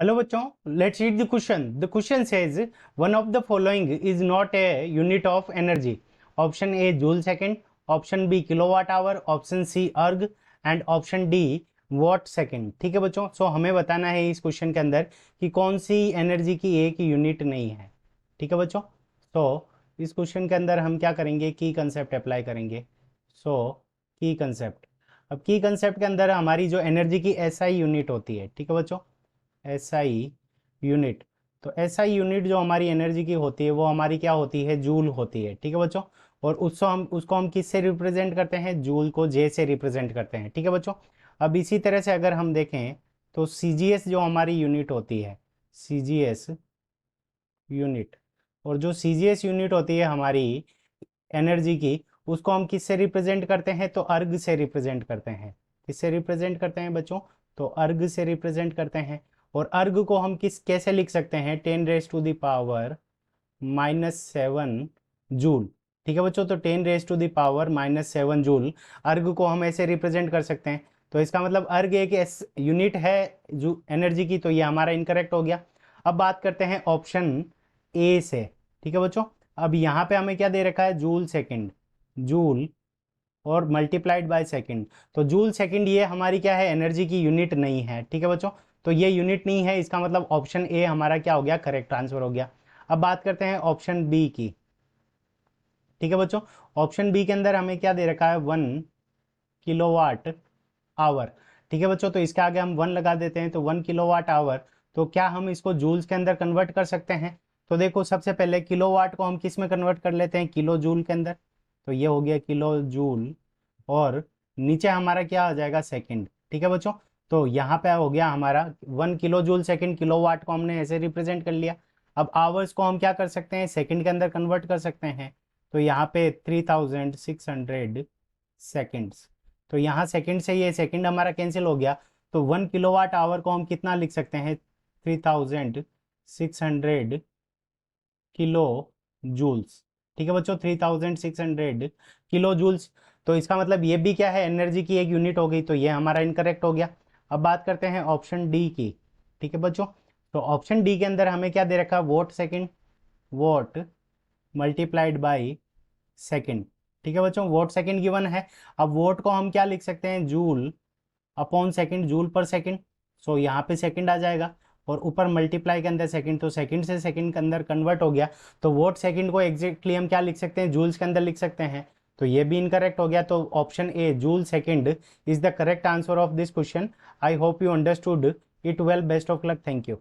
Hello बच्चों, let's read the question. The question says one of the following is not a unit of energy. Option A joule second, option B kilowatt hour, option C erg and option D watt second. ठीक है बच्चों, सो हमें बताना है इस question के अंदर कि कौन सी एनर्जी की एक यूनिट नहीं है। ठीक है बच्चों, तो इस क्वेश्चन के अंदर हम क्या करेंगे, की कंसेप्ट अप्लाई करेंगे। सो की कंसेप्ट, अब की कंसेप्ट के अंदर हमारी जो एनर्जी की एसआई यूनिट होती है, ठीक है बच्चों, एसआई यूनिट। तो एसआई यूनिट जो हमारी एनर्जी की होती है वो हमारी क्या होती है, जूल होती है। ठीक है बच्चों, और उसको हम किससे रिप्रेजेंट करते हैं, जूल को जे से रिप्रेजेंट करते हैं। ठीक है बच्चों, अब इसी तरह से अगर हम देखें तो सीजीएस जो हमारी यूनिट होती है, सीजीएस यूनिट, और जो सीजीएस यूनिट होती है हमारी एनर्जी की, उसको हम किससे रिप्रेजेंट करते हैं, तो अर्ग से रिप्रेजेंट करते हैं। किससे रिप्रेजेंट करते हैं बच्चों, तो अर्ग से रिप्रेजेंट करते हैं। और अर्ग को हम किस कैसे लिख सकते हैं, 10⁻⁻⁻7 जूल। ठीक है बच्चों, तो 10⁻⁻7 जूल अर्ग को हम ऐसे रिप्रेजेंट कर सकते हैं। तो इसका मतलब अर्ग एक यूनिट है जो एनर्जी की, तो ये हमारा इनकरेक्ट हो गया। अब बात करते हैं ऑप्शन ए से। ठीक है बच्चों, अब यहाँ पे हमें क्या दे रखा है, जूल सेकंड, जूल और मल्टीप्लाइड बाय सेकंड। तो जूल सेकंड ये हमारी क्या है, एनर्जी की यूनिट नहीं है। ठीक है बच्चों, तो ये यूनिट नहीं है, इसका मतलब ऑप्शन ए हमारा क्या हो गया, करेक्ट आंसर हो गया। अब बात करते हैं ऑप्शन बी की। ठीक है बच्चों, ऑप्शन बी के अंदर हमें क्या दे रखा है, 1 किलोवाट आवर। ठीक है बच्चों, तो इसके आगे हम 1 लगा देते हैं, तो 1 किलोवाट आवर। तो क्या हम इसको जूल्स के अंदर कन्वर्ट कर सकते हैं। तो देखो, सबसे पहले किलोवाट को हम किस में कन्वर्ट कर लेते हैं, किलो जूल के अंदर। तो ये हो गया किलो जूल, और नीचे हमारा क्या आ जाएगा, सेकंड। ठीक है बच्चों, तो यहाँ पे हो गया हमारा 1 किलो जूल सेकंड, किलोवाट को हमने ऐसे रिप्रेजेंट कर लिया। अब आवर्स को हम क्या कर सकते हैं, सेकंड के अंदर कन्वर्ट कर सकते हैं। तो यहाँ पे 3600 सेकेंड्स। तो यहाँ सेकंड से ये सेकंड हमारा कैंसिल हो गया। तो 1 किलोवाट आवर को हम कितना लिख सकते हैं, 3600 किलो जूल्स। ठीक है बच्चों, 3600 किलो जूल्स। तो इसका मतलब ये भी क्या है, एनर्जी की एक यूनिट हो गई, तो ये हमारा इनकरेक्ट हो गया। अब बात करते हैं ऑप्शन डी की। ठीक है बच्चों, तो ऑप्शन डी के अंदर हमें क्या दे रखा है, vote second, vote multiplied by second. ठीक है बच्चों, वोट सेकंड गिवन है। अब वोट को हम क्या लिख सकते हैं, जूल अपॉन सेकंड, जूल पर सेकंड। सो यहाँ पे सेकंड आ जाएगा, और ऊपर मल्टीप्लाई के अंदर सेकंड, तो सेकंड से सेकंड के अंदर कन्वर्ट हो गया। तो वोट सेकंड को एग्जैक्टली हम क्या लिख सकते हैं, जूल्स के अंदर लिख सकते हैं। तो ये भी इनकरेक्ट हो गया। तो option A joule second is the correct answer of this question. I hope you understood it well. Best of luck, thank you.